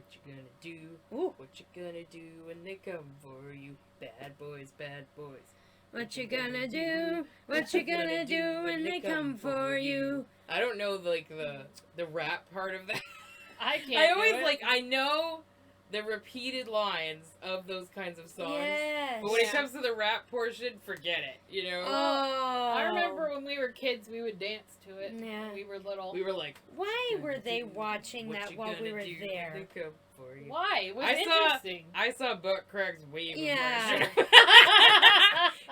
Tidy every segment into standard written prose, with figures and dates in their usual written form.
What you gonna do? Ooh. What you gonna do when they come for you? Bad boys, bad boys. What you gonna do? What you gonna do when they come for you? I don't know the rap part of that. I can't. I always do it. I know the repeated lines of those kinds of songs. Yes. But when it comes to the rap portion, forget it. You know. Oh. I remember when we were kids, we would dance to it. Yeah. When we were little. We were like, Why were they watching what that you while we gonna were do when there? they come for you? Why? It was I saw- interesting. I saw butt cracks way before Yeah. I should.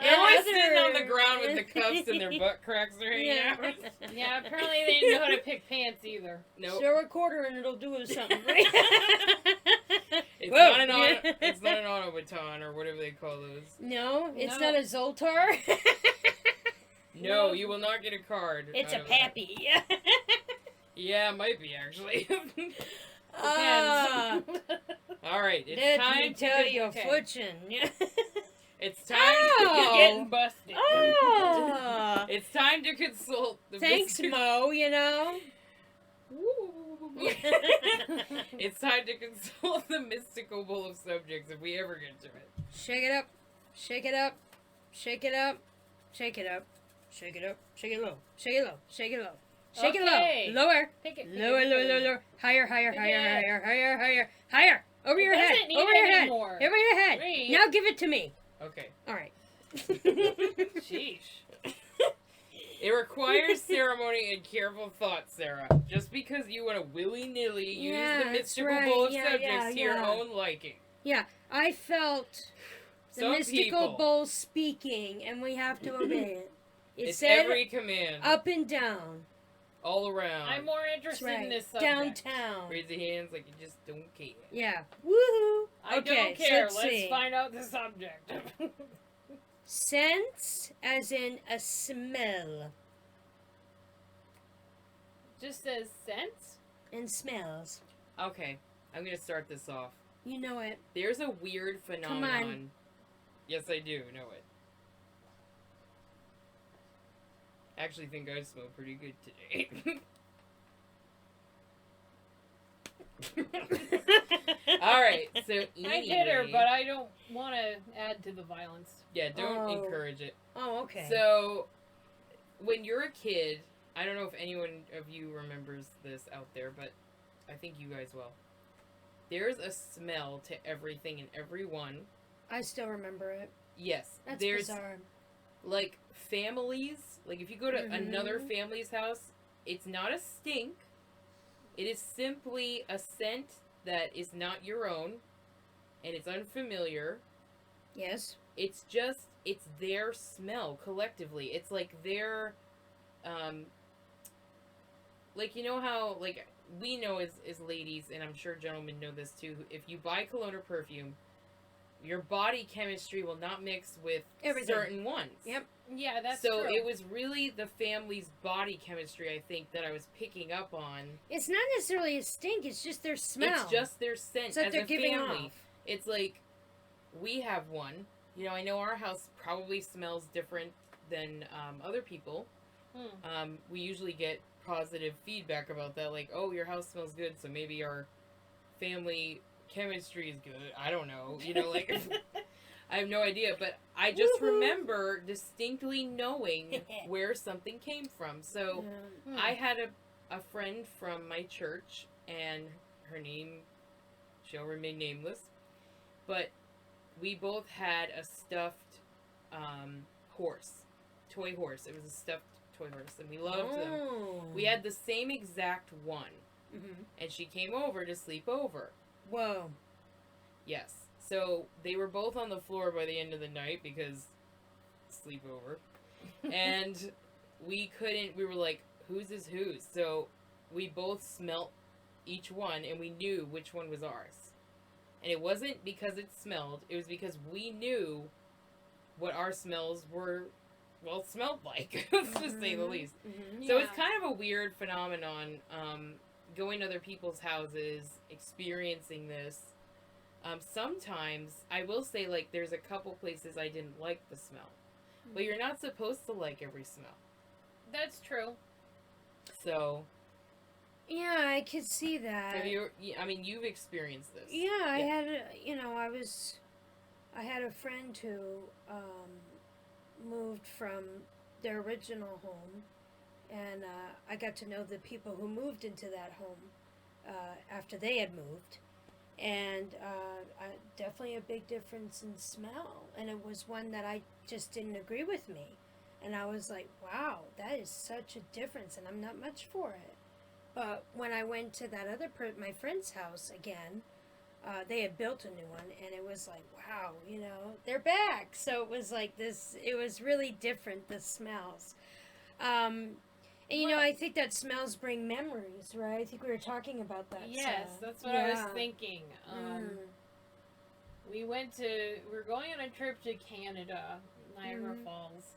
And They're always other- sitting on the ground with the cuffs and their butt cracks are hanging Yeah. out. Yeah, apparently they didn't know how to pick pants either. Nope. Throw a quarter and it'll do something. Right? It's Whoa. not an it's not an automaton or whatever they call those. No, it's No. not a Zoltar. No, you will not get a card. It's a out of that. pappy. Yeah, it might be actually. Ah, All right, it's let time me to tell get, you, okay. fortune. it's time Oh. Getting busted. Oh, it's time to consult the thanks, mystical- Mo. You know. It's time to consult the mystical bowl of subjects if we ever get to it. Shake it up, shake it up, shake it up, shake it up, shake it up, shake it low, shake it low, shake it low, shake Okay. it low, lower, Pick it. lower, lower, lower, lower, higher, higher, higher, Again. higher, higher, higher, higher, over It your head, doesn't need over your any head, more. over your head. Three. Now give it to me. Okay. All right. Sheesh. It requires ceremony and careful thought, Sarah. Just because you want to willy-nilly use Yeah, the that's mystical right. bowl of Yeah, subjects yeah, to your yeah. own liking. Yeah, I felt the Some mystical people, bowl speaking, and we have to obey it. It it's said every command, up and down. all around. I'm more That's interested right. in this subject. Downtown. Raise your hands like you just don't care. Yeah. Woohoo. I Okay, don't care. let's Let's see. find out the subject. Sense, as in a smell, Just as sense? and smells. Okay, I'm gonna start this off. You know it. There's a weird on. phenomenon. Yes, I do know it. Actually, think I smell pretty good today. All right, so anyway, I did her, but I don't want to add to the violence. yeah, don't Oh. encourage it. Oh, okay. So, when you're a kid, I don't know if anyone of you remembers this out there, but I think you guys will. There's a smell to everything and everyone. I still remember it. Yes, That's there's bizarre. like families. Like if you go to Mhm. another family's house, it's not a stink. It is simply a scent that is not your own, and it's unfamiliar. Yes. It's their smell collectively. It's like their, like, you know how, like, we know as ladies, and I'm sure gentlemen know this too, if you buy cologne or perfume, your body chemistry will not mix with Everything. certain ones. Yep. Yeah, that's So true. it was really the family's body chemistry, I think, that I was picking up on. It's not necessarily a stink. It's just their smell. It's just their scent It's that as they're a giving family. off. It's like, we have one. You know, I know our house probably smells different than other people. We usually get positive feedback about that, like, oh, your house smells good, so maybe our family chemistry is good. I don't know. You know, like, I have no idea, but I just Woohoo. remember distinctly knowing where something came from. So Yeah. I had a friend from my church, and her name shall remain nameless, but we both had a stuffed toy horse. It was a stuffed toy horse, and we loved them. Oh. We had the same exact one, Mhm. and she came over to sleep over. Whoa. Yes. So they were both on the floor by the end of the night because sleepover. And we were like, whose is whose? So we both smelt each one, and we knew which one was ours. And it wasn't because it smelled, it was because we knew what our smells were, well, smelled like, to say the least. Mhm. So it's kind of a weird phenomenon, going to other people's houses, experiencing this. Sometimes, I will say, like, there's a couple places I didn't like the smell. But you're not supposed to like every smell. That's true. So, Yeah, I could see that. Have you? I mean, you've experienced this. Yeah, I had, I had a friend who moved from their original home, and I got to know the people who moved into that home after they had moved, and definitely a big difference in smell, and it was one that I just didn't agree with me, and I was like, wow, that is such a difference, and I'm not much for it. But when I went to that other my friend's house again, they had built a new one, and it was like, wow, they're back. So it was like this. It was really different. The smells, and I think that smells bring memories, right? I think we were talking about that. Yes, so, that's what I was thinking. We were going on a trip to Canada, Niagara Falls,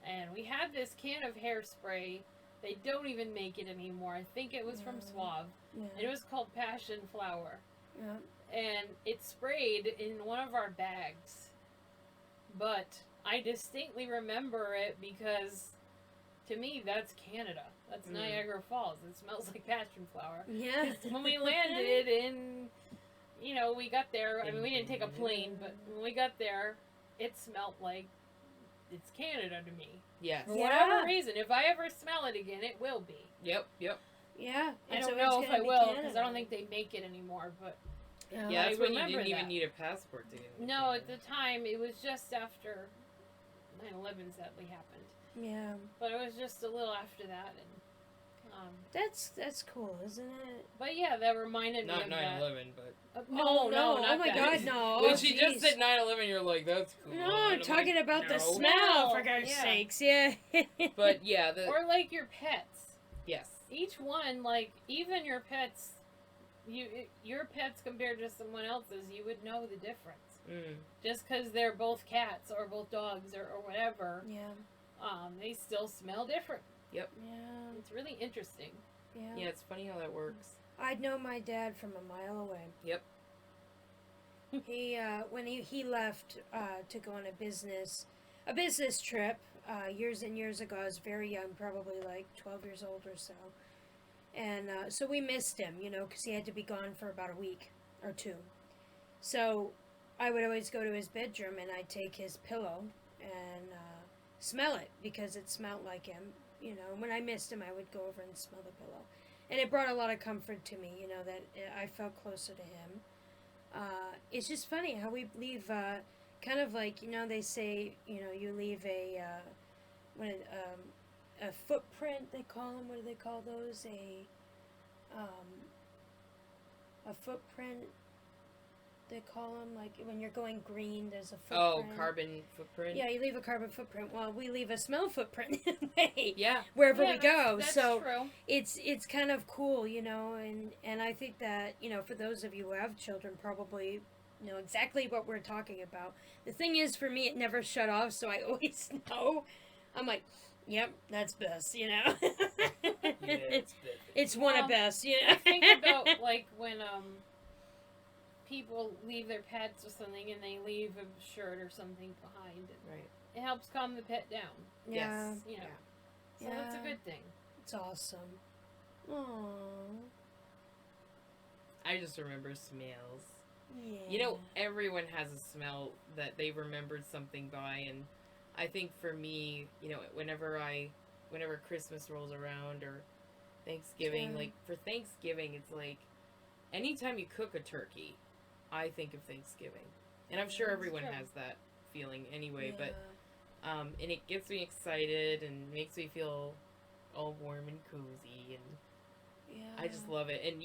and we had this can of hairspray. They don't even make it anymore. I think it was from Suave. Yeah. It was called Passion Flower. Yeah. And it sprayed in one of our bags. But I distinctly remember it because, to me, that's Canada. That's Niagara Falls. It smells like passion flower. Yeah. When we landed in, we got there. I mean, we didn't take a plane, but when we got there, it smelled like it's Canada to me. Yes. For whatever reason, if I ever smell it again, it will be. Yep. Yeah. I don't know if I will, because I don't think they make it anymore, but... Yeah, that's I when you remember didn't even that. need a passport to get in. No, at the time, it was just after 9/11 sadly happened. Yeah. But it was just a little after that, and That's cool, isn't it? but yeah, that reminded Not me of 9/11, but... No, not oh my that. God, no. When she jeez. just said 9/11, you're like, that's cool. No, And I'm I'm talking like, about the no. smell, for No, God's yeah. sakes, yeah. But yeah, Or like your pets. yes. Each one, like even your pets, your pets compared to someone else's, you would know the difference. Just because they're both cats or both dogs or whatever, they still smell different. Yep. Yeah. It's really interesting. Yeah, it's funny how that works. I'd know my dad from a mile away. Yep. He when he left to go on a business trip years and years ago. I was very young, probably like 12 years old or so, and so we missed him, because he had to be gone for about a week or two. So I would always go to his bedroom and I'd take his pillow and smell it because it smelled like him. When I missed him, I would go over and smell the pillow, and it brought a lot of comfort to me. That I felt closer to him. It's just funny how we leave, kind of like, they say, you leave a footprint, they call them. What do they call those? A footprint, they call them, like when you're going green, there's a footprint. Oh, carbon footprint? Yeah, you leave a carbon footprint. Well, we leave a smell footprint in a way. Yeah. Wherever we go. That's so true. it's kind of cool, and I think that, for those of you who have children, probably know exactly what we're talking about. The thing is, for me, it never shut off, so I always know. I'm like, yep, that's Bess, Yeah, it's bit. It's one of Bess, I think about like when people leave their pets or something and they leave a shirt or something behind. Right. It helps calm the pet down. Yeah. You know. So Yeah. that's a good thing. It's awesome. Aww. I just remember smells. Yeah. Everyone has a smell that they remembered something by, and I think for me, whenever Christmas rolls around or Thanksgiving, Yeah. like for Thanksgiving, it's like anytime you cook a turkey, I think of Thanksgiving, and I'm sure That's everyone true. has that feeling anyway. Yeah. But and it gets me excited and makes me feel all warm and cozy, and Yeah. I just love it. And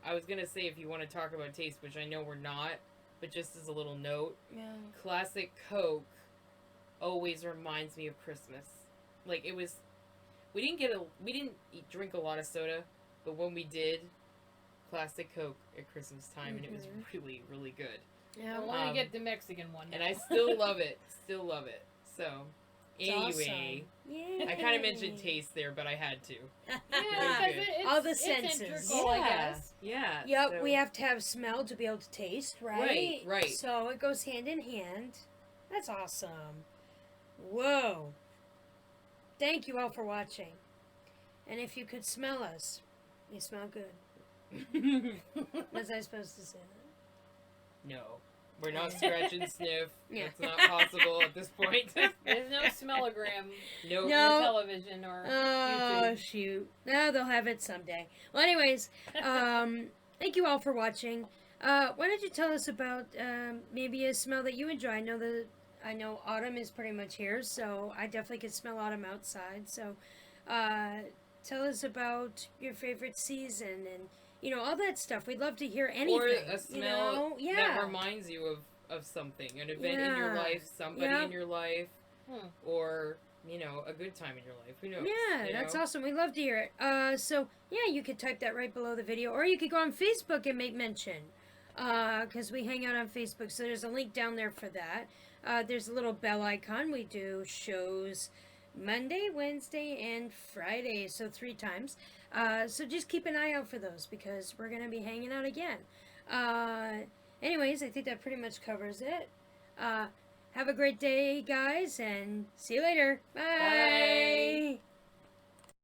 I was gonna say, if you want to talk about taste, which I know we're not, but just as a little note, Yeah. classic Coke always reminds me of Christmas. Like we didn't drink a lot of soda, but when we did, classic Coke at Christmas time, and it was really, really good. Yeah. Well, when we get the Mexican one. And now. I still love it. Still love it. So, It's anyway, awesome. I kind of mentioned taste there, but I had to. Yeah, Very because good. it's, All the it's senses. integral, I guess. Yeah. Yep, so- we have to have smell to be able to taste, right? Right. So it goes hand in hand. That's awesome. Whoa. Thank you all for watching. And if you could smell us, They smell good. Was I supposed to say that? No. We're not scratch and sniff. Yeah. It's not possible at this point. There's no smellogram. Nope. No. Television or Oh, YouTube. shoot. No, they'll have it someday. Well, anyways, thank you all for watching. Why don't you tell us about maybe a smell that you enjoy? I know autumn is pretty much here, so I definitely could smell autumn outside. So tell us about your favorite season and, all that stuff. We'd love to hear anything. Or a smell Yeah. that reminds you of something. An event in your Yeah. life, somebody Yep. in your life, Hmm. or, a good time in your life. Who knows? Yeah, that's awesome. We'd love to hear it. So, yeah, you could type that right below the video. Or you could go on Facebook and make mention. Because we hang out on Facebook. So there's a link down there for that. There's a little bell icon. We do shows Monday, Wednesday, and Friday. So 3 times. So just keep an eye out for those because we're going to be hanging out again. Anyways, I think that pretty much covers it. Have a great day, guys, and see you later. Bye. Bye.